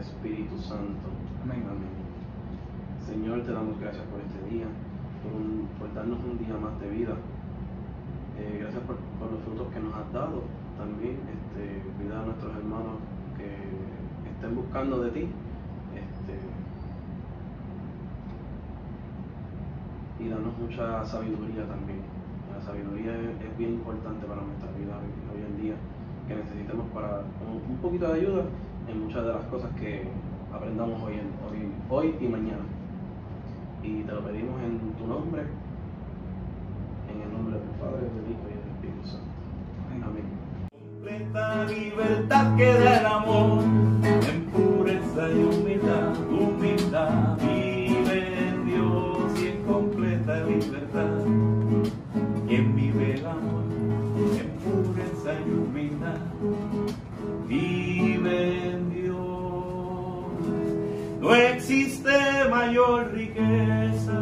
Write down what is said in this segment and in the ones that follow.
Espíritu Santo. Amén. Amén. Señor, te damos gracias por este día, por darnos un día más de vida. Gracias por los frutos que nos has dado. También cuida a nuestros hermanos que estén buscando de ti. Y danos mucha sabiduría también. La sabiduría es bien importante para nuestra vida hoy en día, que necesitemos para un poquito de ayuda en muchas de las cosas que aprendamos hoy y mañana. Y te lo pedimos en tu nombre, en el nombre del Padre, del Hijo y del Espíritu Santo. Amén. Completa libertad que da el amor, en pureza y humildad, vive en Dios y en completa libertad. Quien vive el amor, en pureza y humildad, vive en Dios. No existe mayor riqueza.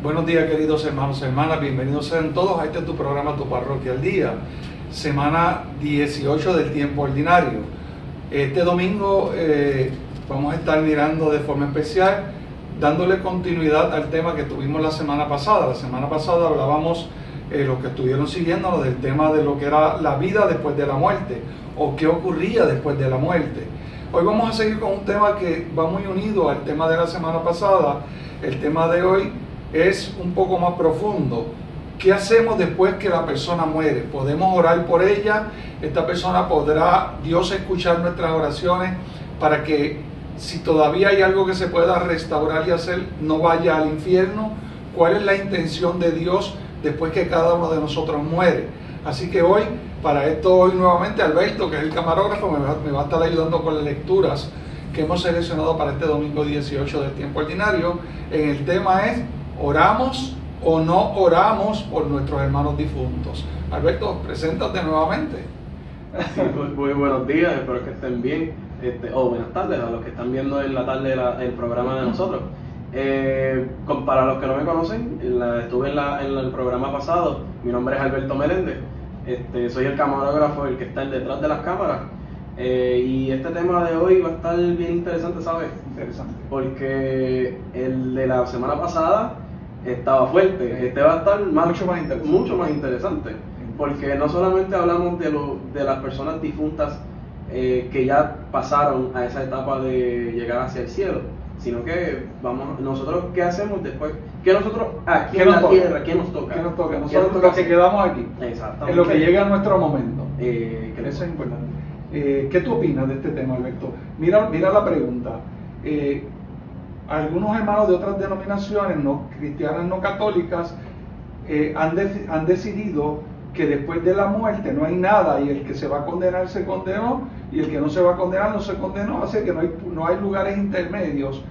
Buenos días, queridos hermanos y hermanas, bienvenidos sean todos a este tu programa, Tu Parroquia al Día, semana 18 del tiempo ordinario. Este domingo vamos a estar mirando de forma especial, dándole continuidad al tema que tuvimos la semana pasada. La semana pasada hablábamos, los que estuvieron siguiéndonos, del tema de lo que era la vida después de la muerte, o qué ocurría después de la muerte. Hoy vamos a seguir con un tema que va muy unido al tema de la semana pasada. El tema de hoy es un poco más profundo. ¿Qué hacemos después que la persona muere? ¿Podemos orar por ella? ¿Esta persona podrá Dios escuchar nuestras oraciones para que, si todavía hay algo que se pueda restaurar y hacer, no vaya al infierno? ¿Cuál es la intención de Dios después que cada uno de nosotros muere? Así que hoy, para esto, hoy nuevamente Alberto, que es el camarógrafo, me va a estar ayudando con las lecturas que hemos seleccionado para este domingo 18 del tiempo ordinario. El tema es: ¿oramos o no oramos por nuestros hermanos difuntos? Alberto, preséntate nuevamente. Sí, muy buenos días, espero que estén bien, o buenas tardes a los que están viendo en la tarde el programa de nosotros. Para los que no me conocen, estuve en el programa pasado. Mi nombre es Alberto Meléndez, soy el camarógrafo, el que está detrás de las cámaras. Y este tema de hoy va a estar bien interesante, ¿sabes? Interesante. Porque el de la semana pasada estaba fuerte. Este va a estar mucho más interesante. Porque no solamente hablamos de las personas difuntas que ya pasaron a esa etapa de llegar hacia el cielo, sino que nosotros, ¿qué hacemos después? ¿Qué nosotros aquí en la tierra? ¿Qué nos toca? ¿Qué nos toca? Nosotros los que quedamos aquí. Exactamente. En lo que llega a nuestro momento. Eso es importante. ¿Qué tú opinas de este tema, Alberto? Mira la pregunta. Algunos hermanos de otras denominaciones no cristianas, no católicas, han decidido que después de la muerte no hay nada, y el que se va a condenar se condenó, y el que no se va a condenar no se condenó. Así que no hay lugares intermedios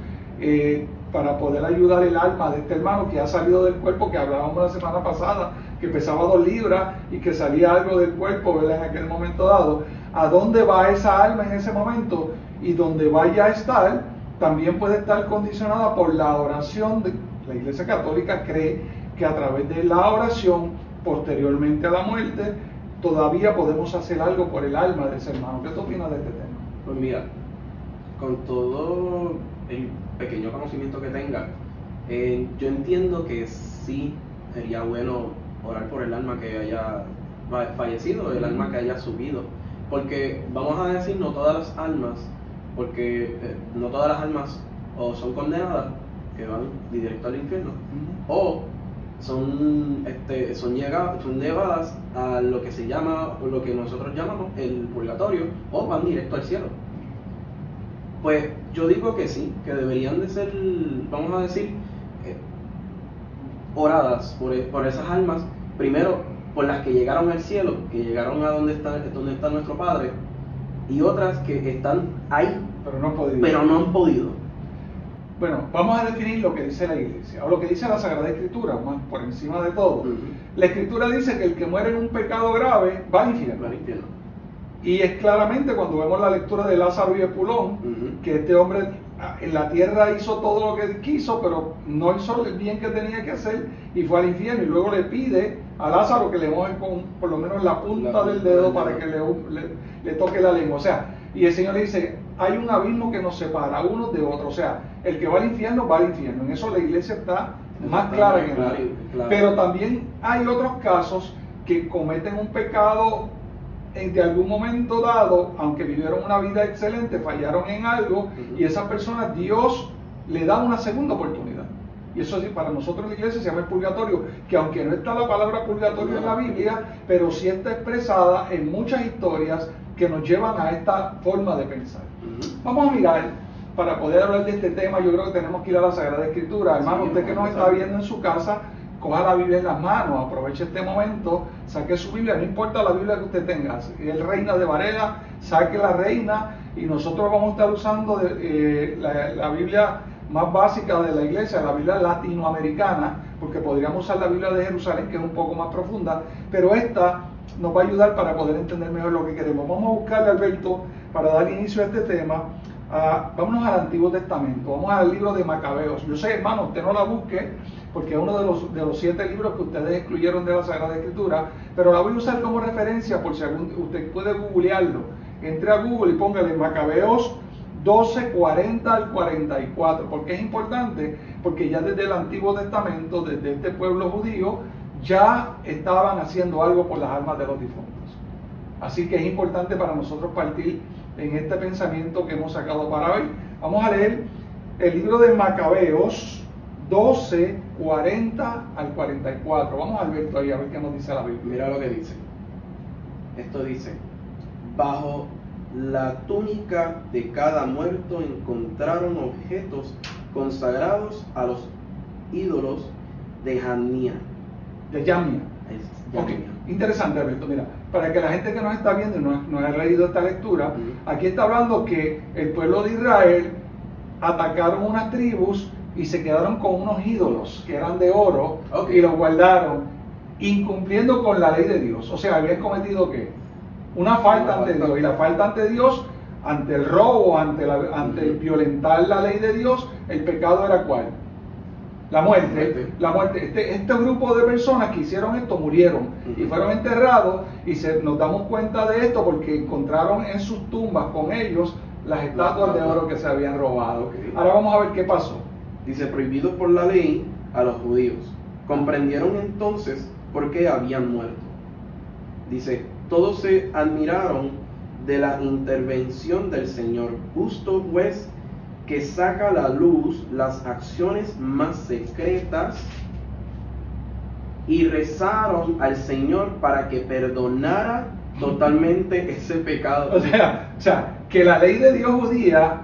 para poder ayudar el alma de este hermano que ha salido del cuerpo, que hablábamos la semana pasada, que pesaba 2 libras y que salía algo del cuerpo, ¿verdad?, en aquel momento dado. ¿A dónde va esa alma en ese momento? Y donde vaya a estar, también puede estar condicionada por la oración. La Iglesia Católica cree que a través de la oración, posteriormente a la muerte, todavía podemos hacer algo por el alma de ese hermano. ¿Qué tú opinas de este tema? Pues mira, con todo el pequeño conocimiento que tenga, yo entiendo que sí sería bueno orar por el alma que haya fallecido, el alma que haya subido, porque vamos a decir no todas las almas, porque no todas las almas o son condenadas, que van directo al infierno, o son llevadas a lo que se llama, o lo que nosotros llamamos el purgatorio, o van directo al cielo. Pues yo digo que sí, que deberían de ser, vamos a decir, oradas por esas almas, primero por las que llegaron al cielo, que llegaron a donde está nuestro Padre, y otras que están ahí, pero no han podido. Bueno, vamos a definir lo que dice la Iglesia, o lo que dice la Sagrada Escritura, más por encima de todo. La Escritura dice que el que muere en un pecado grave va al infierno. Y es claramente, cuando vemos la lectura de Lázaro y Epulón, que este hombre en la tierra hizo todo lo que quiso, pero no hizo el bien que tenía que hacer y fue al infierno. Y luego le pide a Lázaro que le moje con por lo menos la punta del dedo para que le toque la lengua. O sea, y el Señor le dice, hay un abismo que nos separa unos de otros. O sea, el que va al infierno va al infierno. En eso la iglesia está más clara que nadie. Claro. Pero también hay otros casos que cometen un pecado en algún momento dado, aunque vivieron una vida excelente, fallaron en algo, y esas personas Dios le da una segunda oportunidad. Y eso sí, para nosotros en la iglesia se llama el purgatorio, que aunque no está la palabra purgatorio en la Biblia, pero sí está expresada en muchas historias que nos llevan a esta forma de pensar. Vamos a mirar, para poder hablar de este tema, yo creo que tenemos que ir a la Sagrada Escritura. Hermano, usted que nos está viendo en su casa, coja la Biblia en las manos, aproveche este momento, saque su Biblia, no importa la Biblia que usted tenga, si es Reina de Varela, saque la Reina, y nosotros vamos a estar usando la Biblia más básica de la iglesia, la Biblia latinoamericana, porque podríamos usar la Biblia de Jerusalén, que es un poco más profunda, pero esta nos va a ayudar para poder entender mejor lo que queremos. Vamos a buscarle, Alberto, para dar inicio a este tema. Vámonos al Antiguo Testamento, vamos al libro de Macabeos. Yo sé, hermano, usted no la busque, porque es uno de los 7 libros que ustedes excluyeron de la Sagrada Escritura, pero la voy a usar como referencia por si usted puede googlearlo. Entre a Google y póngale Macabeos 12, 40 al 44. ¿Por qué es importante? Porque ya desde el Antiguo Testamento, desde este pueblo judío, ya estaban haciendo algo por las almas de los difuntos. Así que es importante para nosotros partir en este pensamiento que hemos sacado para hoy. Vamos a leer el libro de Macabeos 12, 40 al 44. Vamos a Alberto ahí a ver qué nos dice la Biblia. Mira lo que dice. Esto dice: bajo la túnica de cada muerto encontraron objetos consagrados a los ídolos de Jamnia. De Jamnia. Ok, interesante, Alberto. Mira, para que la gente que nos está viendo y no ha leído esta lectura, aquí está hablando que el pueblo de Israel atacaron unas tribus y se quedaron con unos ídolos que eran de oro, y los guardaron, incumpliendo con la ley de Dios. O sea, habían cometido ¿qué? Una falta ante Dios. Y la falta ante Dios, ante el robo, ante el violentar la ley de Dios, el pecado era ¿cuál? La muerte. La muerte. Este grupo de personas que hicieron esto murieron y fueron enterrados, y nos damos cuenta de esto porque encontraron en sus tumbas con ellos las estatuas de oro que se habían robado. Ahora vamos a ver qué pasó. Dice: prohibido por la ley a los judíos. Comprendieron entonces por qué habían muerto. Dice: todos se admiraron de la intervención del Señor, justo juez que saca a la luz las acciones más secretas, y rezaron al Señor para que perdonara totalmente ese pecado. O sea, que la ley de Dios judía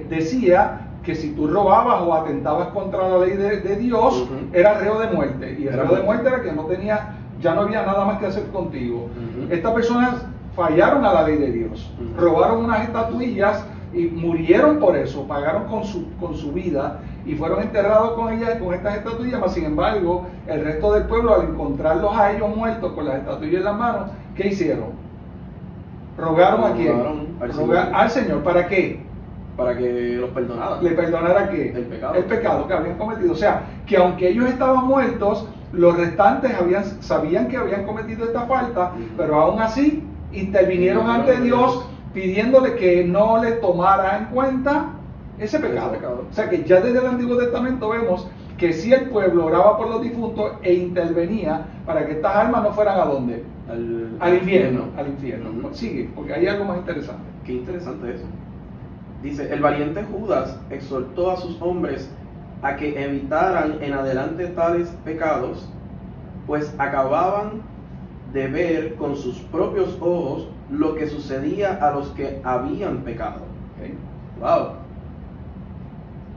decía que si tú robabas o atentabas contra la ley de Dios, era reo de muerte. Y el reo de muerte era que ya no había nada más que hacer contigo. Estas personas fallaron a la ley de Dios, robaron unas estatuillas y murieron por eso, pagaron con su vida y fueron enterrados con ellas, con estas estatuillas. Mas sin embargo, el resto del pueblo, al encontrarlos a ellos muertos con las estatuillas en las manos, ¿qué hicieron? ¿Rogaron a quién? Al Señor. ¿Para qué? Para que los perdonara. ¿Le perdonara qué? El pecado. El pecado que habían cometido. O sea, que aunque ellos estaban muertos, los restantes sabían que habían cometido esta falta, pero aún así intervinieron ante Dios pidiéndole que no le tomara en cuenta ese pecado. O sea que ya desde el Antiguo Testamento vemos que si el pueblo oraba por los difuntos e intervenía para que estas almas no fueran ¿a dónde? Al infierno. Al infierno. Sigue, porque hay algo más interesante. Qué interesante eso. Dice: el valiente Judas exhortó a sus hombres a que evitaran en adelante tales pecados, pues acababan de ver con sus propios ojos lo que sucedía a los que habían pecado. Wow.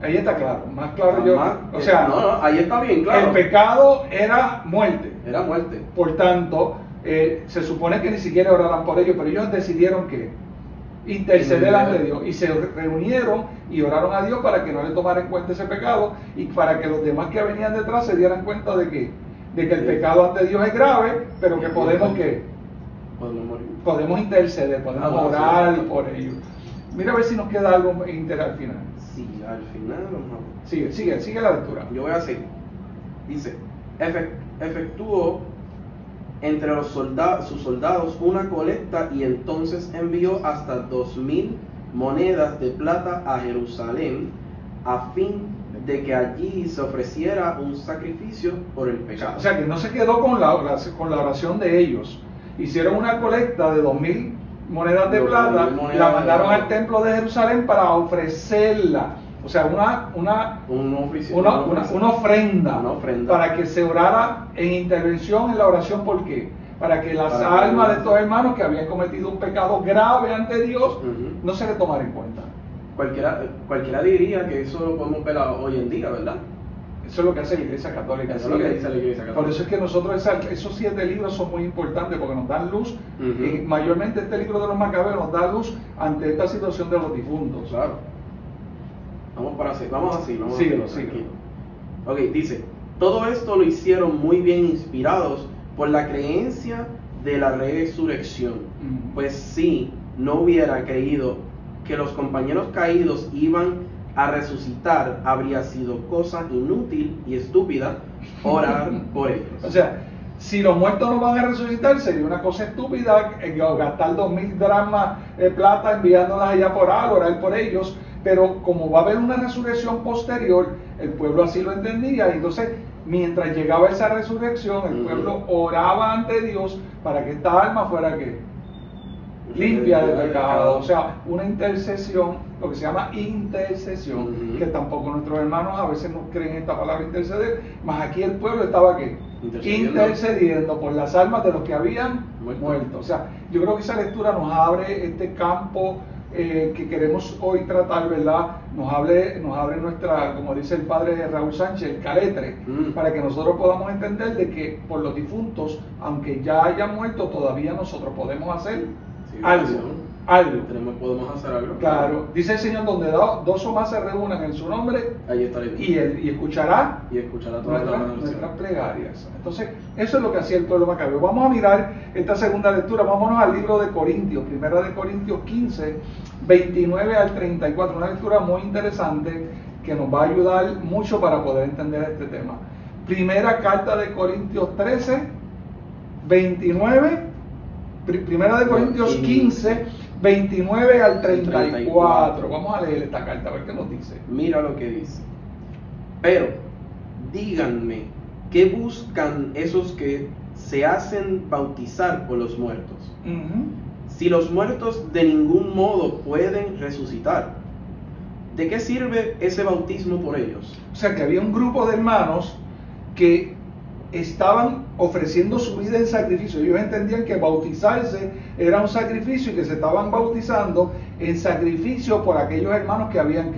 Ahí está claro, más claro yo. O sea, no, ahí está bien claro. El pecado era muerte. Era muerte. Por tanto, se supone que ni siquiera oraran por ellos, pero ellos decidieron que interceder ante Dios, y se reunieron y oraron a Dios para que no le tomara en cuenta ese pecado, y para que los demás que venían detrás se dieran cuenta de que el pecado ante Dios es grave, pero que podemos interceder, podemos orar por ellos. Mira a ver si nos queda algo al final. Sí, al final vamos a ver. Sigue la lectura. Yo voy a seguir. Dice, efectuó entre sus soldados una colecta y entonces envió hasta 2,000 monedas de plata a Jerusalén a fin de que allí se ofreciera un sacrificio por el pecado. O sea que no se quedó con la oración de ellos. Hicieron una colecta de 2,000 monedas de plata, la mandaron al templo de Jerusalén para ofrecerla. O sea, una ofrenda para que se orara en intervención en la oración. ¿Por qué? Para que las almas de estos hermanos que habían cometido un pecado grave ante Dios no se le tomara en cuenta. Cualquiera diría que eso lo podemos ver hoy en día, ¿verdad? Eso es lo que hace la Iglesia Católica. Eso es lo que dice la Iglesia Católica. Por eso es que nosotros esos 7 libros son muy importantes porque nos dan luz. Y mayormente este libro de los Macabeos nos da luz ante esta situación de los difuntos. Claro. Vamos así. Síguelo. Ok, dice, todo esto lo hicieron muy bien inspirados por la creencia de la resurrección. Pues si no hubiera creído que los compañeros caídos iban a resucitar, habría sido cosa inútil y estúpida orar por ellos. O sea, si los muertos no van a resucitar, sería una cosa estúpida gastar 2,000 dracmas de plata enviándolas allá por orar por ellos. Pero como va a haber una resurrección posterior, el pueblo así lo entendía, y entonces mientras llegaba esa resurrección, el pueblo oraba ante Dios para que esta alma fuera limpia de pecado. O sea, una intercesión, lo que se llama intercesión, que tampoco nuestros hermanos a veces no creen esta palabra interceder, mas aquí el pueblo estaba intercediendo por las almas de los que habían muerto. O sea, yo creo que esa lectura nos abre este campo que queremos hoy tratar, ¿verdad? Nos abre nuestra, como dice el padre Raúl Sánchez, el caletre, para que nosotros podamos entender de que por los difuntos, aunque ya hayan muerto, todavía nosotros podemos hacer algo. Podemos hacer algo. Claro, dice el Señor, donde 2 o más se reúnan en su nombre, ahí estaré. Y escuchará todas nuestras plegarias. Entonces, eso es lo que hacía el pueblo macabeo. Vamos a mirar esta segunda lectura. Vámonos al libro de Corintios, primera de Corintios 15, 29 al 34. Una lectura muy interesante que nos va a ayudar mucho para poder entender este tema. Primera carta de Corintios 13, 29. Primera de Corintios 15, 29 al 34. Vamos a leer esta carta, a ver qué nos dice. Mira lo que dice. Pero, díganme, ¿qué buscan esos que se hacen bautizar por los muertos? Si los muertos de ningún modo pueden resucitar, ¿de qué sirve ese bautismo por ellos? O sea, que había un grupo de hermanos que estaban ofreciendo su vida en sacrificio. Ellos entendían que bautizarse era un sacrificio y que se estaban bautizando en sacrificio por aquellos hermanos que habían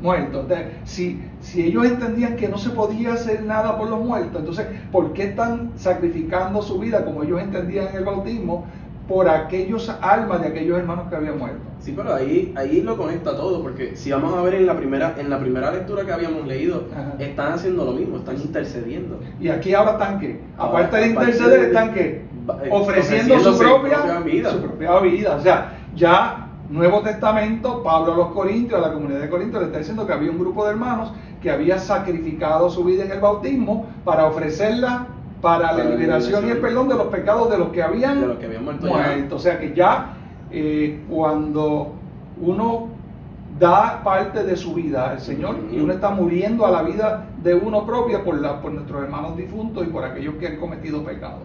muerto. Entonces, si ellos entendían que no se podía hacer nada por los muertos, entonces ¿por qué están sacrificando su vida, como ellos entendían en el bautismo, por aquellos almas de aquellos hermanos que habían muerto? Sí, pero ahí lo conecta todo, porque si vamos a ver en la primera lectura que habíamos leído, están haciendo lo mismo, están intercediendo. Y aquí ahora están que, aparte de interceder, están que ofreciendo su propia vida. O sea, ya Nuevo Testamento, Pablo a los Corintios, a la comunidad de Corintios, le está diciendo que había un grupo de hermanos que había sacrificado su vida en el bautismo para ofrecerla para la liberación y el perdón de los pecados de los que habían muerto. O sea que ya cuando uno da parte de su vida al Señor y uno está muriendo a la vida de uno propia por nuestros hermanos difuntos y por aquellos que han cometido pecado.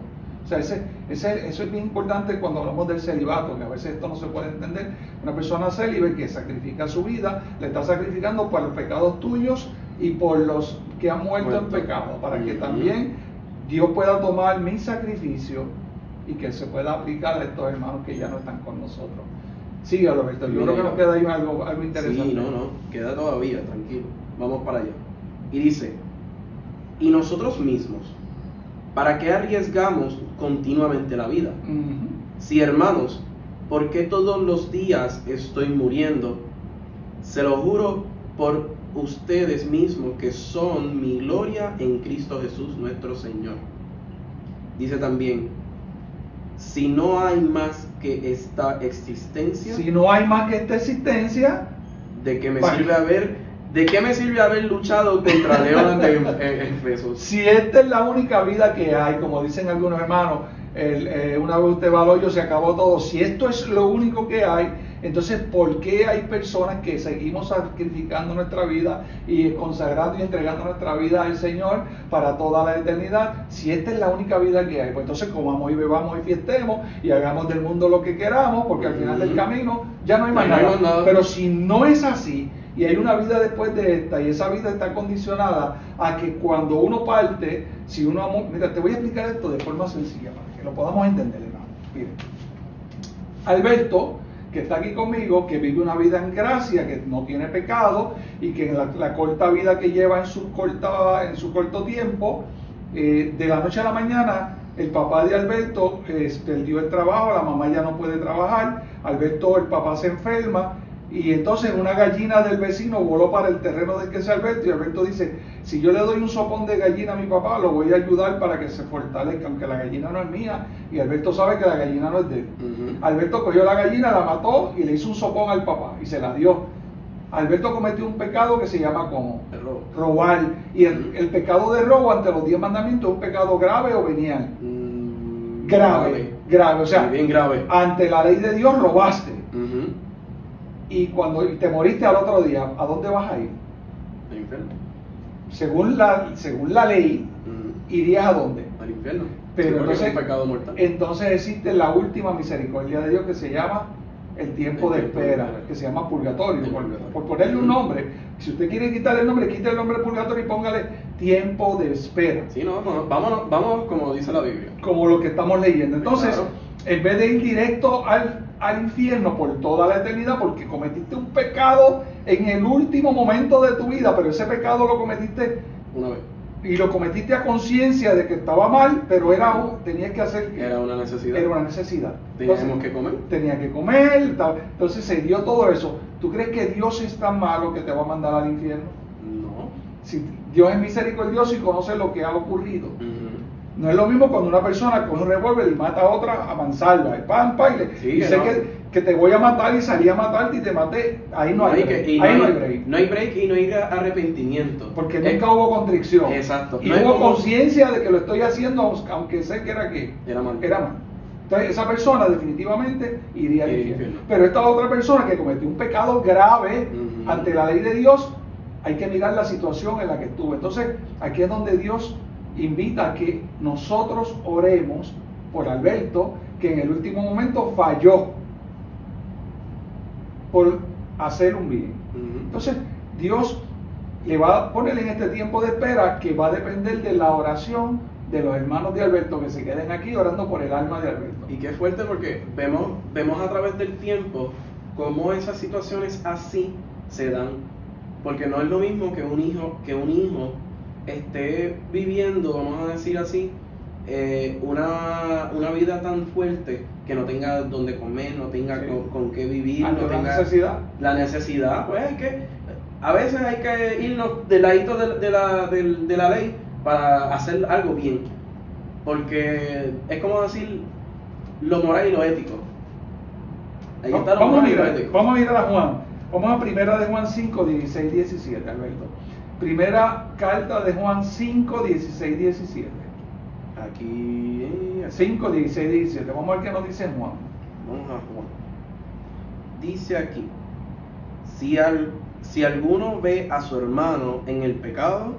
O sea, eso es bien importante cuando hablamos del celibato, que a veces esto no se puede entender. Una persona célibe que sacrifica su vida, le está sacrificando por los pecados tuyos y por los que han muerto en pecado, para que también Dios pueda tomar mi sacrificio y que se pueda aplicar a estos hermanos que ya no están con nosotros. Sigue, Roberto. Yo creo que nos queda ahí algo interesante. Sí, no, queda todavía, tranquilo. Vamos para allá. Y dice, y nosotros mismos, ¿para qué arriesgamos continuamente la vida? Si, hermanos, ¿por qué todos los días estoy muriendo? Se lo juro por ustedes mismos que son mi gloria en Cristo Jesús nuestro Señor. Dice también, si no hay más que esta existencia, ¿de qué me Vale. sirve haber luchado contra leones de Efesos? Si esta es la única vida que hay, como dicen algunos hermanos, una vez usted va al hoyo se acabó todo. Si esto es lo único que hay, entonces ¿por qué hay personas que seguimos sacrificando nuestra vida y consagrando y entregando nuestra vida al Señor para toda la eternidad? Si esta es la única vida que hay, pues entonces comamos y bebamos y fiestemos y hagamos del mundo lo que queramos, porque al final del camino ya no hay más nada. Pero si no es así, y hay una vida después de esta, y esa vida está condicionada a que cuando uno parte, si uno... Mira, te voy a explicar esto de forma sencilla para que lo podamos entender, hermano. Mire, Alberto, que está aquí conmigo, que vive una vida en gracia, que no tiene pecado, y que en la corta vida que lleva en su corto tiempo, de la noche a la mañana, el papá de Alberto perdió el trabajo, la mamá ya no puede trabajar, el papá se enferma, y entonces una gallina del vecino voló para el terreno del que es Alberto, y Alberto dice, si yo le doy un sopón de gallina a mi papá, lo voy a ayudar para que se fortalezca, aunque la gallina no es mía, y Alberto sabe que la gallina no es de él. Alberto cogió la gallina, la mató y le hizo un sopón al papá, y se la dio. Alberto cometió un pecado que se llama como El robo. robar, y el pecado de robo ante los 10 mandamientos es un pecado grave o venial. Grave, o sea, bien grave. ante la ley de Dios robaste. Ujú. Y cuando te moriste al otro día, ¿a dónde vas a ir? Al infierno. Según la ley, ¿irías a dónde? Al infierno. Pero Sí, porque entonces, es un pecado mortal. entonces existe la última misericordia de Dios que se llama el tiempo de espera, que se llama purgatorio, por ponerle un nombre. Si usted quiere quitarle el nombre, quite el nombre purgatorio y póngale tiempo de espera. Sí, no, vamos como dice la Biblia. Como lo que estamos leyendo. Entonces, Claro. en vez de ir directo al infierno por toda la eternidad, porque cometiste un pecado en el último momento de tu vida, pero ese pecado lo cometiste Una vez. y lo cometiste a conciencia de que estaba mal, pero tenías que hacer. Era una necesidad. Era una necesidad. Teníamos que comer. Tenía que comer, entonces se dio todo eso. ¿Tú crees que Dios es tan malo que te va a mandar al infierno? No. Si Dios es misericordioso y conoce lo que ha ocurrido. Ujú. No es lo mismo cuando una persona coge un revólver y mata a otra a mansalva, y pam, Sí, y que sé no. que te voy a matar y salí a matarte y te maté. Ahí no hay break. Ahí no hay break. No hay break y no hay arrepentimiento. Porque nunca hubo contrición. Exacto. Y No es hubo como- conciencia de que lo estoy haciendo, aunque sé que era que Era mal. Entonces esa persona definitivamente iría al Iría al infierno. infierno. Pero esta otra persona que cometió un pecado grave Ujú. ante la ley de Dios, hay que mirar la situación en la que estuvo. Entonces aquí es donde Dios invita a que nosotros oremos por Alberto, que en el último momento falló por hacer un bien. Ujú. Entonces Dios le va a poner en este tiempo de espera que va a depender de la oración de los hermanos de Alberto, que se queden aquí orando por el alma de Alberto. Y qué fuerte porque vemos a través del tiempo cómo esas situaciones así se dan. Porque no es lo mismo que un hijo esté viviendo, vamos a decir así, una vida tan fuerte que no tenga donde comer, no tenga Sí. con qué vivir, Ante no la tenga necesidad. la necesidad, pues es que a veces hay que irnos del ladito de la ley para hacer algo bien, porque es como decir lo moral y lo ético. Ahí está lo Vamos moral y lo a ético. ir a Juan. Vamos a primera de Juan 5, 16, 17, Alberto. Primera carta de Juan 5, 16, 17. Aquí 5, 16, 17. Vamos a ver qué nos dice Juan. vamos a Juan. Dice aquí, si alguno ve a su hermano en el pecado,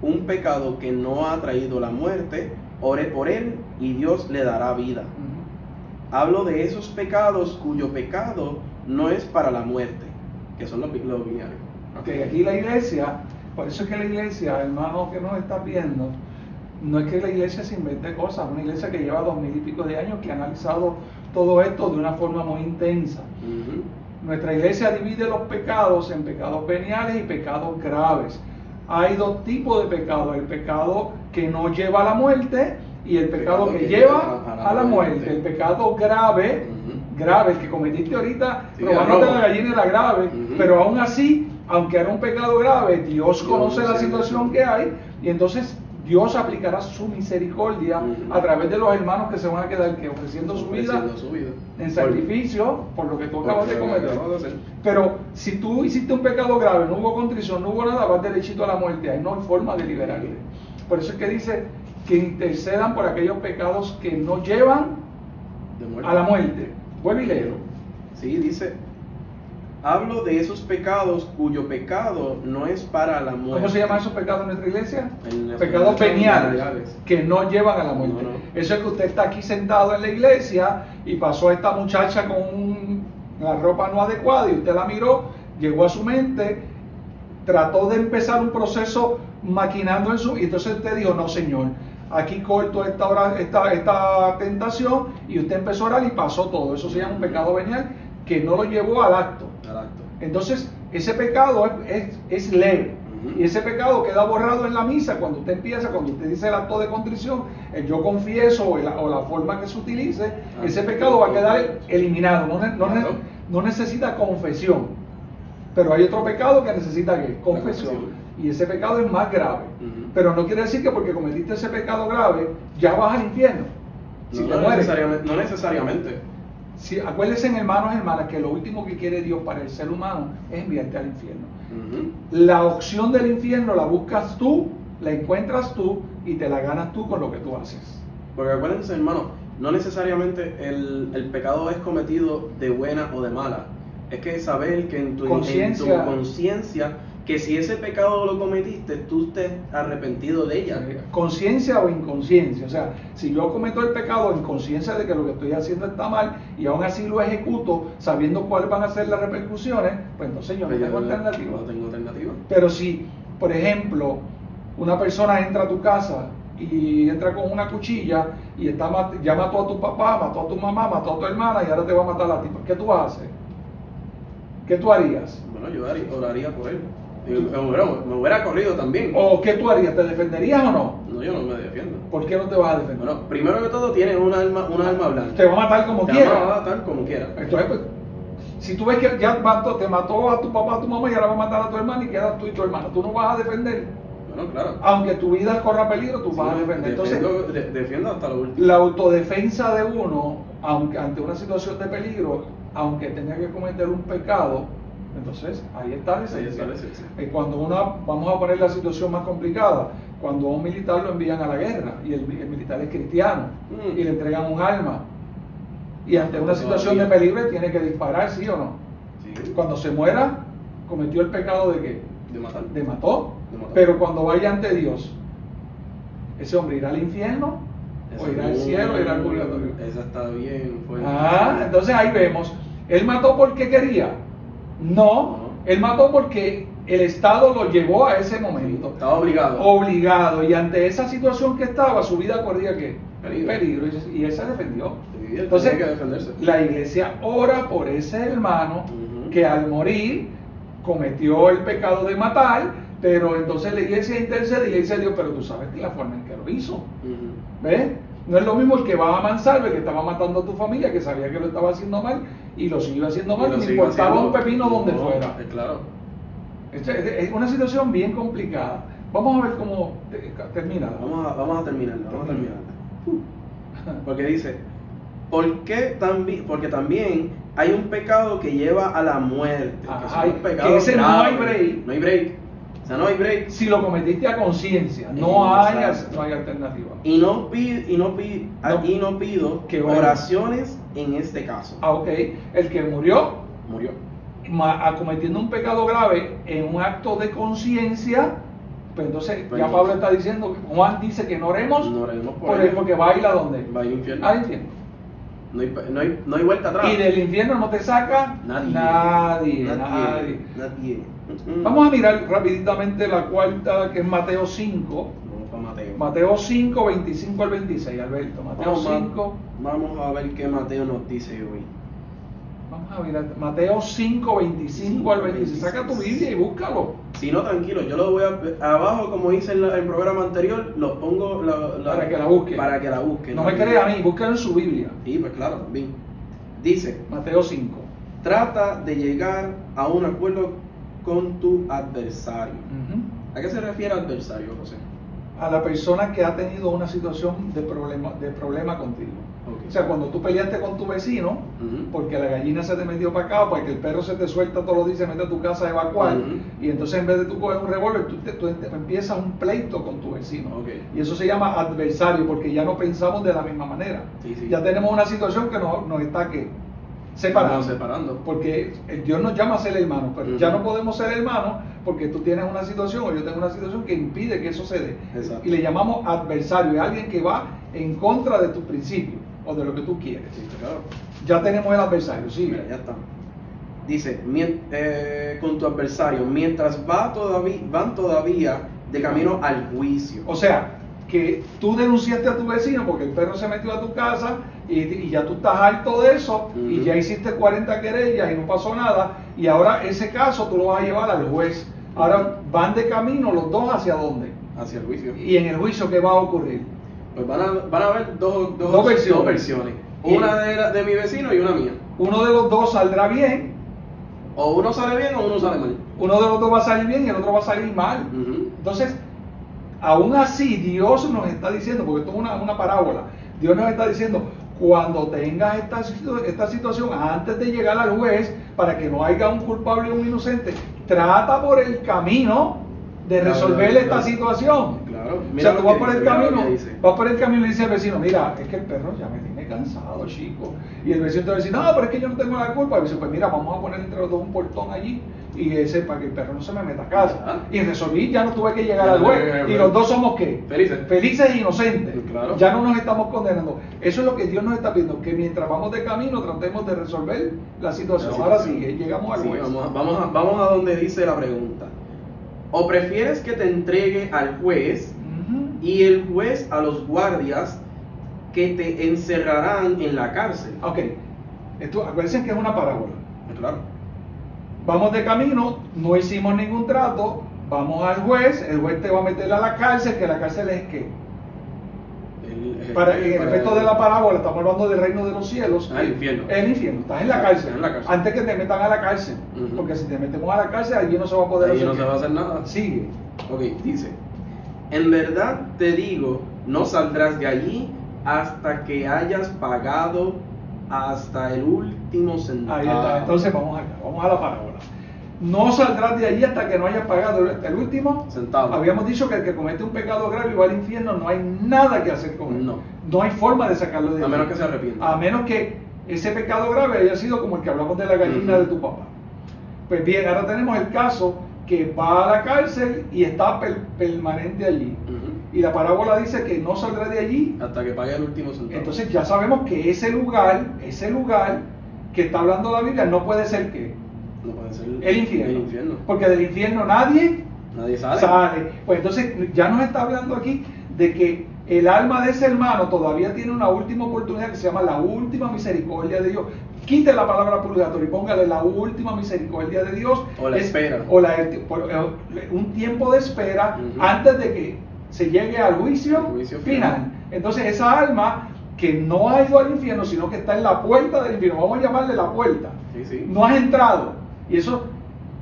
un pecado que no ha traído la muerte, ore por él y Dios le dará vida. Hablo de esos pecados cuyo pecado no es para la muerte, que son los binarios. Ok, aquí la iglesia, por eso es que la iglesia, hermano que nos está viendo, no es que la iglesia se invente cosas, una iglesia que lleva 2000 y pico de años que ha analizado todo esto de una forma muy intensa. Ujú. Nuestra iglesia divide los pecados en pecados veniales y pecados graves. Hay dos tipos de pecados, el pecado que no lleva a la muerte y el pecado que lleva a la muerte. El pecado grave, Ujú. grave, el que cometiste ahorita, Sí, robándote robo. la gallina era grave, Ujú. pero aún así, aunque era un pecado grave, Dios conoce Dios la sé. situación que hay y entonces Dios aplicará su misericordia a través de los hermanos que se van a quedar que ofreciendo su vida en sacrificio por lo que tú acabas de cometer. Pero si tú hiciste un pecado grave, no hubo contrición, no hubo nada, vas derechito a la muerte. Ahí no hay forma de liberarle. Por eso es que dice que intercedan por aquellos pecados que no llevan a la muerte. Vuelve y léelo. Sí, dice, hablo de esos pecados cuyo pecado no es para la muerte. ¿Cómo se llaman esos pecados en nuestra iglesia? En Pecados veniales, que no llevan a la muerte. No. Eso es que usted está aquí sentado en la iglesia y pasó esta muchacha con una ropa no adecuada y usted la miró, llegó a su mente, trató de empezar un proceso maquinando en su... Y entonces usted dijo, no Señor, aquí corto esta tentación, y usted empezó a orar y pasó todo. Eso se llama un pecado venial que no lo llevó al acto. Entonces, ese pecado es leve. Y ese pecado queda borrado en la misa cuando usted empieza, cuando usted dice el acto de contrición, el yo confieso o la forma que se utilice, ese pecado va a quedar eliminado. No necesita confesión. Pero hay otro pecado que necesita ¿qué? Confesión. Y ese pecado es más grave. Pero no quiere decir que porque cometiste ese pecado grave, ya vas al infierno. Si te mueres. No necesariamente. Sí, acuérdense, hermanos y hermanas, que lo último que quiere Dios para el ser humano es enviarte al infierno. La opción del infierno la buscas tú, la encuentras tú y te la ganas tú con lo que tú haces. Porque acuérdense, hermano, no necesariamente el pecado es cometido de buena o de mala. Es que saber que en tu conciencia, que si ese pecado lo cometiste, tú estés arrepentido de ella. Conciencia o inconsciencia. O sea, si yo cometo el pecado en conciencia de que lo que estoy haciendo está mal y aún así lo ejecuto sabiendo cuáles van a ser las repercusiones, pues entonces yo no tengo alternativa. No tengo alternativa. Pero si, por ejemplo, una persona entra a tu casa y entra con una cuchilla y ya mató a tu papá, mató a tu mamá, mató a tu hermana y ahora te va a matar a ti, ¿qué tú vas a hacer? ¿Qué tú harías? Bueno, yo oraría por él. Me hubiera corrido también. ¿O qué tú harías? ¿Te defenderías o no? No, yo no me defiendo. ¿Por qué no te vas a defender? Bueno, primero que todo tienes un arma blanca. Te va a matar como quiera. Te va a matar como quiera. Entonces, pues, si tú ves que ya te mató a tu papá, a tu mamá y ahora va a matar a tu hermana y quedas tú y tu hermana, ¿tú no vas a defender? Bueno, claro. Aunque tu vida corra peligro, tú vas a defender. Entonces, defiendo hasta lo último. La autodefensa de uno, aunque ante una situación de peligro, aunque tenga que cometer un pecado, entonces ahí está la esencia. Cuando vamos a poner la situación más complicada, cuando a un militar lo envían a la guerra y el militar es cristiano y le entregan un arma y ante una situación de peligro tiene que disparar, ¿sí o no? Sí. Cuando se muera, cometió el pecado de ¿qué? De matar. De mató. Pero cuando vaya ante Dios, ese hombre irá al infierno o irá al cielo o irá al purgatorio. Esa está bien fuerte. Entonces ahí vemos, él mató porque quería. No, él mató porque el Estado lo llevó a ese momento. Estaba obligado. Obligado. Y ante esa situación que estaba, su vida corría ¿qué? Peligro. Y él se defendió. Entonces, que defenderse. La iglesia ora por ese hermano que al morir cometió el pecado de matar, pero entonces la iglesia intercede y le dice a Dios, pero tú sabes que la forma en que lo hizo. ¿Ves? No es lo mismo el que va a Mansalve, que estaba matando a tu familia, que sabía que lo estaba haciendo mal y lo siguió haciendo mal, y no importaba un pepino donde fuera. Claro. Es una situación bien complicada. Vamos a ver cómo termina. Vamos a terminarla. Porque dice, porque también hay un pecado que lleva a la muerte. Que ese no hay break. No hay break. O sea, no hay break. Si lo cometiste a conciencia, no hay alternativa. Y no pido que oraciones en este caso. Ok. El que murió. Cometiendo un pecado grave en un acto de conciencia, pues entonces ya Pablo está diciendo, Juan dice que no oremos por él, porque va a ir a dónde? Va al infierno. Al infierno. No hay vuelta atrás. Y del infierno no te saca nadie. Vamos a mirar rapiditamente la cuarta, que es Mateo 5. Mateo 5, 25 al 26, Alberto. Mateo 5. Vamos a ver qué Mateo nos dice hoy. Vamos a mirar Mateo 5, 25 al 26. Saca tu Biblia y búscalo. Si no, tranquilo, yo lo voy abajo, como hice en el programa anterior, lo pongo para que la busque. No me crea a mí, búscalo en su Biblia. Sí, pues claro, también. Dice Mateo 5. Trata de llegar a un acuerdo con tu adversario. ¿A qué se refiere adversario, José? a la persona que ha tenido una situación de problema contigo. Ok. O sea, cuando tú peleaste con tu vecino, Ujú. porque la gallina se te metió para acá, o porque el perro se te suelta todos los días y se mete a tu casa a evacuar, Ujú. y entonces en vez de tú coger un revólver, tú empiezas un pleito con tu vecino. Ok. Y eso se llama adversario, porque ya no pensamos de la misma manera. Sí, sí. Ya tenemos una situación que nos está separando. Separando. Porque Dios nos llama a ser hermanos, pero Ujú. ya no podemos ser hermanos porque tú tienes una situación o yo tengo una situación que impide que eso se dé. Exacto. Y le llamamos adversario, es alguien que va en contra de tus principios o de lo que tú quieres. Sí, claro. Ya tenemos el adversario, sí. Mira, ya está. Dice, con tu adversario, mientras van todavía de camino al juicio. O sea, que tú denunciaste a tu vecino porque el perro se metió a tu casa y ya tú estás harto de eso y Ujú. ya hiciste 40 querellas y no pasó nada y ahora ese caso tú lo vas a llevar al juez. Ahora van de camino los dos hacia dónde. Hacia el juicio. Y en el juicio, ¿qué va a ocurrir? Pues van a haber Dos versiones. versiones. Y- Una de mi vecino y una mía. Uno de los dos saldrá bien, O uno sale bien o uno sale mal. uno de los dos va a salir bien y el otro va a salir mal. Ujú. Entonces, aún así, Dios nos está diciendo, porque esto es una parábola, Dios nos está diciendo, cuando tengas esta situación, antes de llegar al juez, para que no haya un culpable y un inocente, trata por el camino de Claro, resolver claro. esta situación. Claro. O sea, tú lo vas que por el dice, mira lo camino, que dice. vas por el camino y le dice al vecino, mira, es que el perro ya me tiene cansado, chico. Y el vecino te va a decir, no, pero es que yo no tengo la culpa. Y dice, pues mira, vamos a poner entre los dos un portón allí y ese para que el perro no se me meta a casa. Ah. Y resolví, ya no tuve que llegar al juez. Y los dos somos ¿qué? Felices. Felices e inocentes. Claro. Ya no nos estamos condenando. Eso es lo que Dios nos está pidiendo, que mientras vamos de camino tratemos de resolver la situación. Ahora sí, llegamos al Sí, juez. vamos a donde dice la pregunta. ¿O prefieres que te entregue al juez Ujú. y el juez a los guardias que te encerrarán en la cárcel? Ok, esto, acuérdense que es una parábola. Claro. Vamos de camino, no hicimos ningún trato, vamos al juez, el juez te va a meter a la cárcel, que la cárcel es ¿qué? En el efecto de la parábola, estamos hablando del reino de los cielos. El infierno. El infierno, estás en la cárcel. Estás en la cárcel. Antes que te metan a la cárcel. Ujú. Porque si te metemos a la cárcel, allí no se va a poder Ahí hacer. no se va a hacer nada. Sigue. Ok, dice, en verdad te digo, no saldrás de allí hasta que hayas pagado hasta el último centavo. Ahí está. Entonces vamos acá, vamos a la parábola. No saldrás de allí hasta que no hayas pagado el último Centavo. Habíamos dicho que el que comete un pecado grave y va al infierno, no hay nada que hacer con él. No. No hay forma de sacarlo de A allí. menos que se arrepienta. A menos que ese pecado grave haya sido como el que hablamos de la gallina Ujú. de tu papá. Pues bien, ahora tenemos el caso que va a la cárcel y está permanente allí. Ujú. Y la parábola dice que no saldrá de allí. Hasta que pague el último centavo. Entonces ya sabemos que ese lugar que está hablando la Biblia no puede ser ¿qué? no puede ser El infierno. El infierno. Porque del infierno nadie Nadie sale. sale. Pues entonces ya nos está hablando aquí de que el alma de ese hermano todavía tiene una última oportunidad que se llama la última misericordia de Dios. Quite la palabra purgatorio y póngale la última misericordia de Dios. O la espera. O un tiempo de espera Ujú. antes de que se llegue al juicio, El juicio final. final. Entonces esa alma que no ha ido al infierno, sino que está en la puerta del infierno, vamos a llamarle la puerta, Sí, sí. no has entrado. Y eso,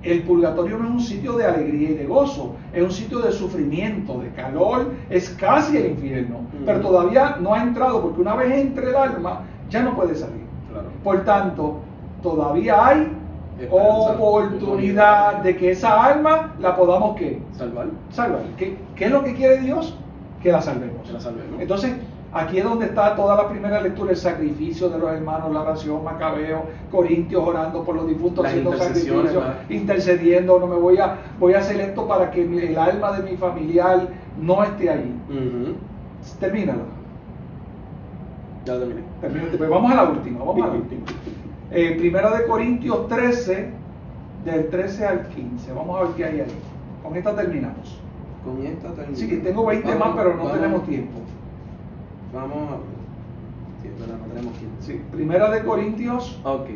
el purgatorio no es un sitio de alegría y de gozo, es un sitio de sufrimiento, de calor, es casi el infierno, pero todavía no ha entrado, porque una vez entre el alma, ya no puede salir. Claro. Por tanto, todavía hay Esperanza, oportunidad de que esa alma la podamos ¿qué? Salvar. Salvar. ¿Qué es lo que quiere Dios? Que la salvemos. Que la salvemos. Entonces, aquí es donde está toda la primera lectura, el sacrificio de los hermanos, la oración, Macabeo, Corintios orando por los difuntos, Las haciendo intercesiones, sacrificios, ¿verdad? intercediendo, no me voy a hacer esto para que el alma de mi familiar no esté ahí. Ujú. Termínala. Ya terminé. Termínate. Pues vamos a la última, Primera de Corintios 13, del 13 al 15. Vamos a ver qué hay ahí. Con esta terminamos. Con esta terminamos. Sí, que tengo 20 más, pero no tenemos tiempo. Vamos a ver. Sí, es verdad, no tenemos tiempo. Sí, Primera de Corintios Ok.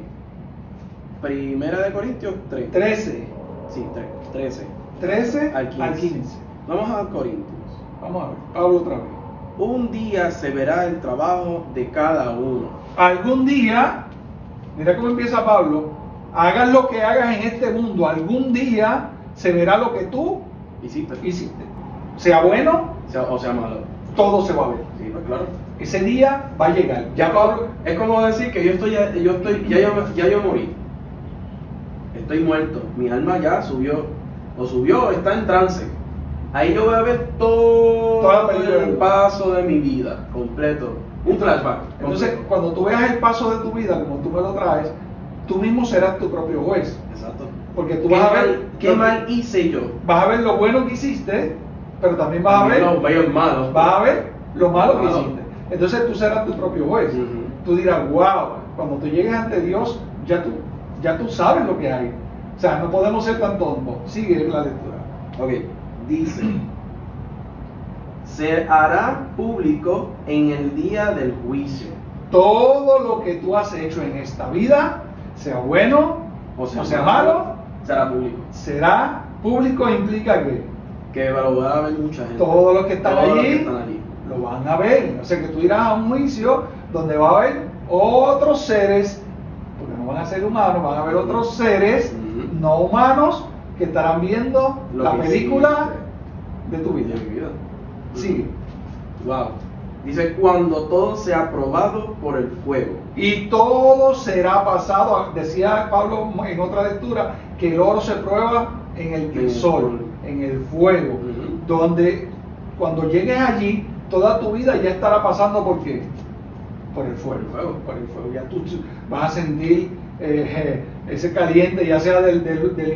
Primera de Corintios 3. 13, Sí, 13. 13 Al 15. al 15. Vamos a Corintios. Vamos a ver, Pablo otra vez. Un día se verá el trabajo de cada uno. Algún día, mira cómo empieza Pablo, hagas lo que hagas en este mundo, algún día se verá lo que tú ¿Hiciste? hiciste. Sea bueno, o sea malo. Todo se va a ver. Sí, pues claro. Ese día va a llegar. Ya Pablo, Es como decir que ya yo morí. Estoy muerto. Mi alma ya subió. O está en trance. Ahí yo voy a ver Toda la todo película. el paso de mi vida, completo. Un flashback. entonces, completo. cuando tú veas el paso de tu vida, como tú me lo traes, tú mismo serás tu propio juez. Exacto. Porque tú vas a ver ¿Qué mal hice yo? vas a ver lo bueno que hiciste, pero también vas a ver Los bellos malos. vas a ver lo malo que Malo. hiciste. Entonces tú serás tu propio juez. Ujú. Tú dirás, wow, cuando tú llegues ante Dios, ya tú sabes lo que hay. O sea, no podemos ser tan tontos. Sigue la lectura. Ok, dice: se hará público en el día del juicio. Todo lo que tú has hecho en esta vida, sea bueno o sea malo, será público. será público. Implica Que lo va a ver mucha gente. todos los que están Todos los allí que están allí. lo van a ver. O sea que tú irás a un juicio donde va a haber otros seres, porque no van a ser humanos, van a haber otros seres Ujú. no humanos que estarán viendo Lo la que película de tu vida. De mi vida. Sigue. Wow. Dice: cuando todo sea probado por el fuego. Y todo será pasado, decía Pablo en otra lectura, que el oro se prueba en el crisol, en el fuego, Ujú. donde cuando llegues allí, toda tu vida ya estará pasando por qué? Por el fuego. Por el fuego. Ya tú vas a sentir ese caliente, ya sea del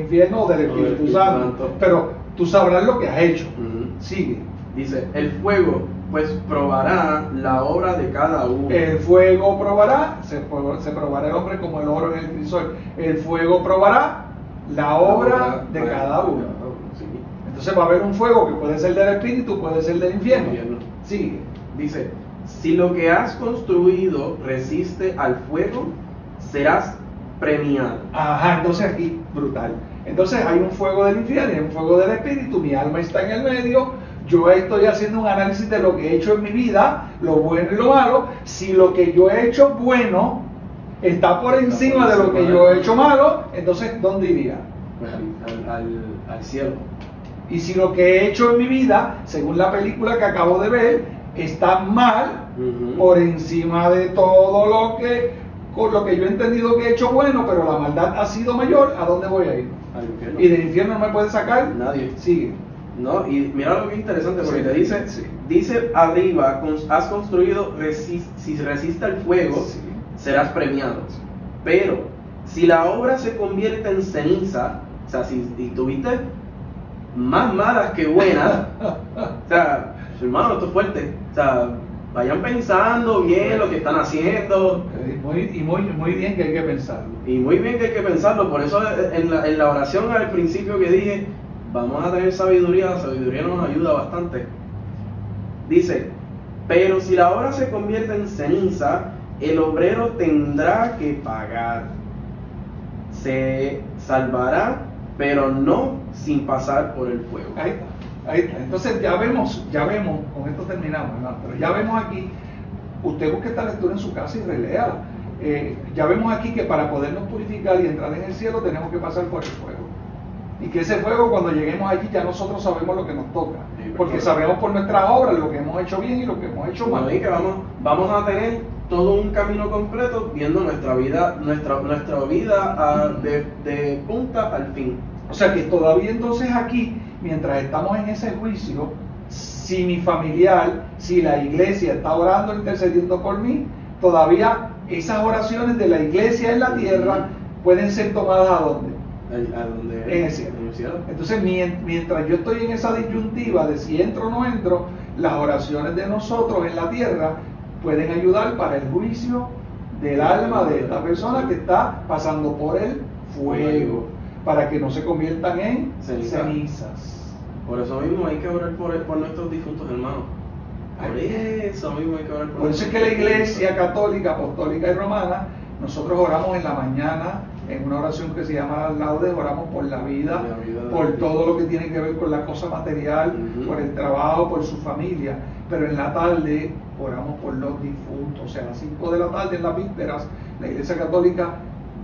infierno o del Espíritu Santo, pero tú sabrás lo que has hecho. Ujú. Sigue. Dice: el fuego pues probará la obra de cada uno. El fuego probará, se probará el hombre como el oro en el crisol. El fuego probará la obra de cada uno. Sí. Entonces va a haber un fuego que puede ser del espíritu, puede ser del infierno. Sigue. Dice: si lo que has construido resiste al fuego, serás premiado. Ajá, entonces aquí, brutal. Entonces hay un fuego del infierno y un fuego del espíritu, mi alma está en el medio, yo estoy haciendo un análisis de lo que he hecho en mi vida, lo bueno y lo malo. Si lo que yo he hecho bueno está por encima de lo que yo he hecho malo, entonces ¿dónde iría? Pues al cielo. Y si lo que he hecho en mi vida, según la película que acabo de ver, está mal, Ujú. por encima de todo con lo que yo he entendido que he hecho bueno, pero la maldad ha sido mayor, ¿a dónde voy a ir? Al infierno. Y del infierno no me puede sacar Nadie. Sigue. No, y mira lo que es interesante, porque Sí, te dice, sí. dice arriba: has construido, si resiste al fuego, Sí. serás premiado. Pero si la obra se convierte en ceniza, o sea, si tuviste más malas que buenas, o sea, hermano, esto es fuerte. O sea, vayan pensando bien lo que están haciendo. Muy bien que hay que pensarlo. Y muy bien que hay que pensarlo. Por eso en la oración al principio que dije, vamos a tener sabiduría. La sabiduría nos ayuda bastante. Dice: pero si la obra se convierte en ceniza, el obrero tendrá que pagar. Se salvará, pero no sin pasar por el fuego. Ahí está, ahí está. Entonces ya vemos, con esto terminamos, hermano, pero ya vemos aquí, usted busque esta lectura en su casa y reléala. Ya vemos aquí que para podernos purificar y entrar en el cielo tenemos que pasar por el fuego. Y que ese fuego, cuando lleguemos allí, ya nosotros sabemos lo que nos toca. Porque sabemos por nuestras obras lo que hemos hecho bien y lo que hemos hecho mal. Y que vamos a tener todo un camino completo viendo nuestra vida, de punta al fin. O sea que todavía entonces aquí, mientras estamos en ese juicio, si mi familiar, si la iglesia está orando, intercediendo por mí, todavía esas oraciones de la iglesia en la tierra pueden ser tomadas ¿a dónde? En el cielo. Entonces, mientras yo estoy en esa disyuntiva de si entro o no entro, las oraciones de nosotros en la tierra pueden ayudar para el juicio del alma de esta persona que está pasando por el fuego, para que no se conviertan en cenizas. Por eso mismo hay que orar por nuestros difuntos hermanos. Por eso mismo hay que orar Por eso es que la iglesia católica, apostólica y romana, nosotros oramos en la mañana en una oración que se llama laudes, oramos por la vida, por todo lo que tiene que ver con la cosa material, por el trabajo, por su familia, pero en la tarde oramos por los difuntos. O sea, a las 5 de la tarde en las vísperas, la iglesia católica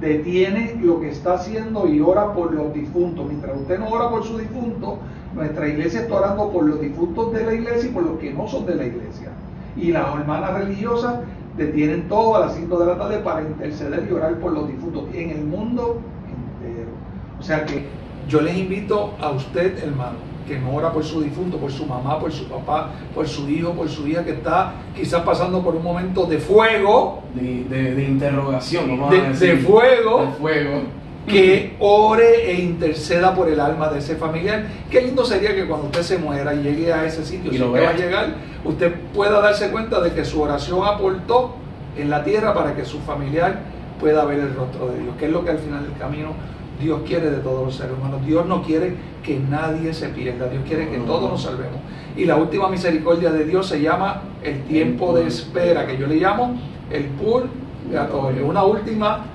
detiene lo que está haciendo y ora por los difuntos. Mientras usted no ora por su difunto, Nuestra iglesia está orando por los difuntos de la iglesia y por los que no son de la iglesia. Y las hermanas religiosas detienen todo a las 5 de la tarde para interceder y orar por los difuntos en el mundo entero. O sea que yo les invito a usted, hermano, que no ora por su difunto, por su mamá, por su papá, por su hijo, por su hija que está quizás pasando por un momento de fuego, de interrogación, vamos de, a decir. de fuego, De fuego. que ore e interceda por el alma de ese familiar. Qué lindo sería que cuando usted se muera y llegue a ese sitio, Y si lo usted va a vea. llegar, usted pueda darse cuenta de que su oración aportó en la tierra para que su familiar pueda ver el rostro de Dios, que es lo que al final del camino Dios quiere de todos los seres humanos. Dios no quiere que nadie se pierda, Dios quiere que todos nos salvemos. Y la última misericordia de Dios se llama el tiempo de espera, que yo le llamo el purgatorio, una última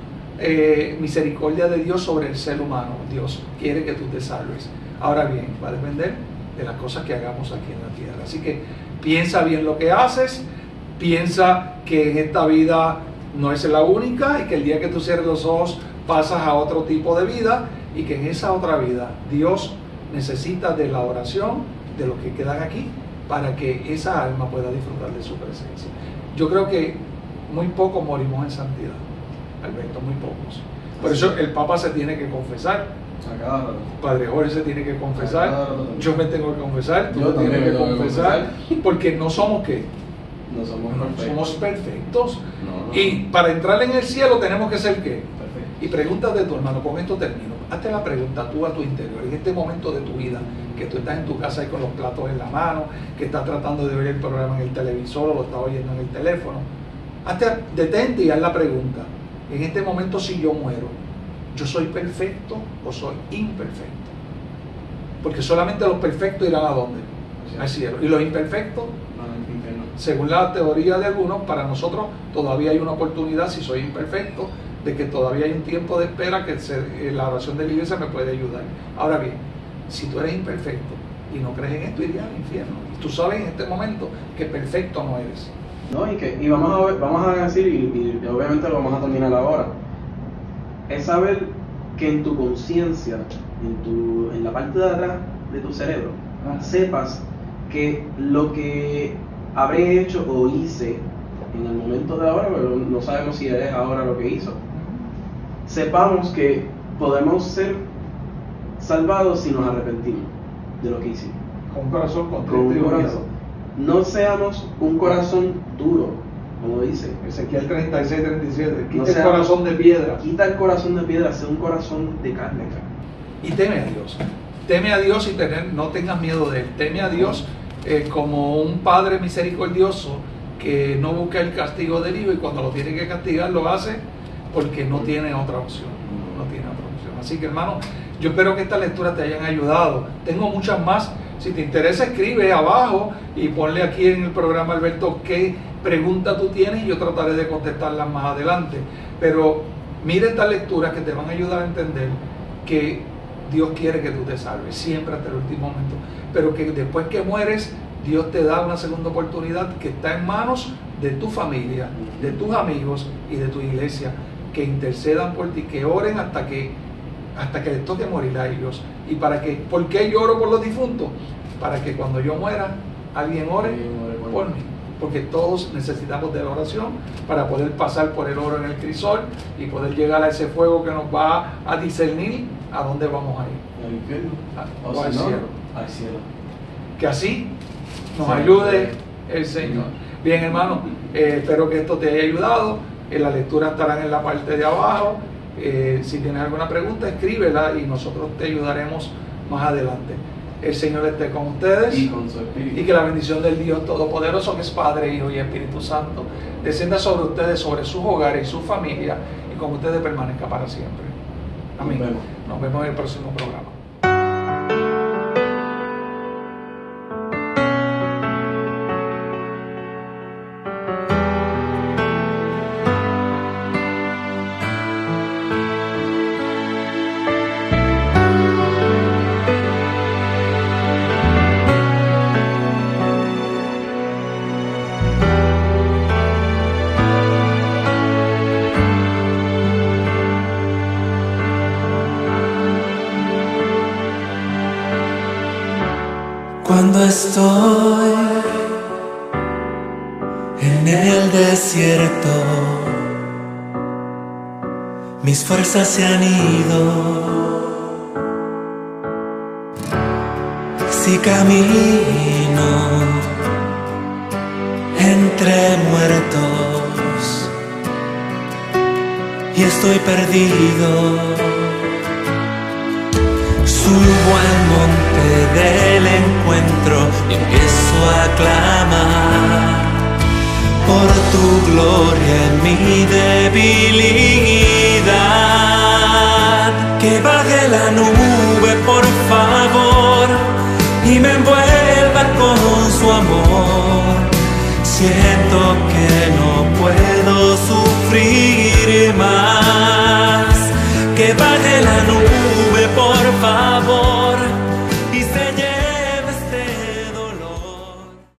misericordia de Dios sobre el ser humano. Dios quiere que tú te salves. Ahora bien, va a depender de las cosas que hagamos aquí en la tierra. Así que piensa bien lo que haces, piensa que en esta vida no es la única y que el día que tú cierres los ojos pasas a otro tipo de vida y que en esa otra vida Dios necesita de la oración de los que quedan aquí para que esa alma pueda disfrutar de su presencia. Yo creo que muy pocos morimos en santidad, Alberto, muy pocos. Por eso el Papa se tiene que confesar, Padre Jorge se tiene que confesar, yo me tengo que confesar, tú Yo te tienes que también me tengo que confesar, porque no somos ¿qué? No somos No perfectos. somos perfectos. No, no. Y para entrar en el cielo tenemos que ser ¿qué? Perfecto. Y pregúntate tú, hermano, con esto termino. Hazte la pregunta tú a tu interior, en este momento de tu vida, que tú estás en tu casa ahí con los platos en la mano, que estás tratando de ver el programa en el televisor o lo estás oyendo en el teléfono. Detente y haz la pregunta. En este momento, si yo muero, ¿yo soy perfecto o soy imperfecto? Porque solamente los perfectos irán ¿a dónde? Al cielo. ¿Y los imperfectos? Según la teoría de algunos, para nosotros todavía hay una oportunidad, si soy imperfecto, de que todavía hay un tiempo de espera que la oración de la iglesia me puede ayudar. Ahora bien, si tú eres imperfecto y no crees en esto, irías al infierno. Y tú sabes en este momento que perfecto no eres. No, y vamos a decir, y obviamente lo vamos a terminar ahora, es saber que en tu conciencia, en la parte de atrás de tu cerebro, sepas que lo que habré hecho o hice en el momento de ahora, pero no sabemos si es ahora lo que hizo, sepamos que podemos ser salvados si nos arrepentimos de lo que hicimos. Con un corazón Con contrito un y humillado. corazón. No seamos un corazón duro, como dice. Ezequiel 36-37. Quita No el seamos- corazón de piedra. Quita el corazón de piedra, sea un corazón de carne. Y teme a Dios. Teme a Dios y no tengas miedo de Él. Teme a Dios como un Padre misericordioso que no busca el castigo del hijo y cuando lo tiene que castigar lo hace porque no tiene otra opción. No tiene otra opción. Así que, hermano, yo espero que estas lecturas te hayan ayudado. Tengo muchas más. Si te interesa, escribe abajo y ponle aquí en el programa, Alberto, qué pregunta tú tienes y yo trataré de contestarlas más adelante. Pero mira estas lecturas que te van a ayudar a entender que Dios quiere que tú te salves, siempre hasta el último momento. Pero que después que mueres, Dios te da una segunda oportunidad que está en manos de tu familia, de tus amigos y de tu iglesia, que intercedan por ti, que oren hasta que les toque morir a ellos. ¿Y para qué? ¿Por qué yo oro por los difuntos? Para que cuando yo muera, alguien ore por mí. Porque todos necesitamos de la oración para poder pasar por el oro en el crisol y poder llegar a ese fuego que nos va a discernir a dónde vamos a ir. Al infierno. O al cielo. Al cielo. Que así nos Sí. ayude el Señor. Bien, hermano, espero que esto te haya ayudado. Las lecturas estarán en la parte de abajo. Si tienes alguna pregunta, escríbela y nosotros te ayudaremos más adelante. El Señor esté con ustedes Y con su espíritu. y que la bendición del Dios Todopoderoso, que es Padre, Hijo y Espíritu Santo, descienda sobre ustedes, sobre sus hogares y sus familias y con ustedes permanezca para siempre. Amén. Nos vemos en el próximo programa. Cuando estoy en el desierto, mis fuerzas se han ido. Si camino entre muertos y estoy perdido, subo al monte del encuentro y empiezo a clamar por tu gloria en mi debilidad. Que baje la nube, por favor, y me envuelva con su amor. Siento que no puedo sufrir más.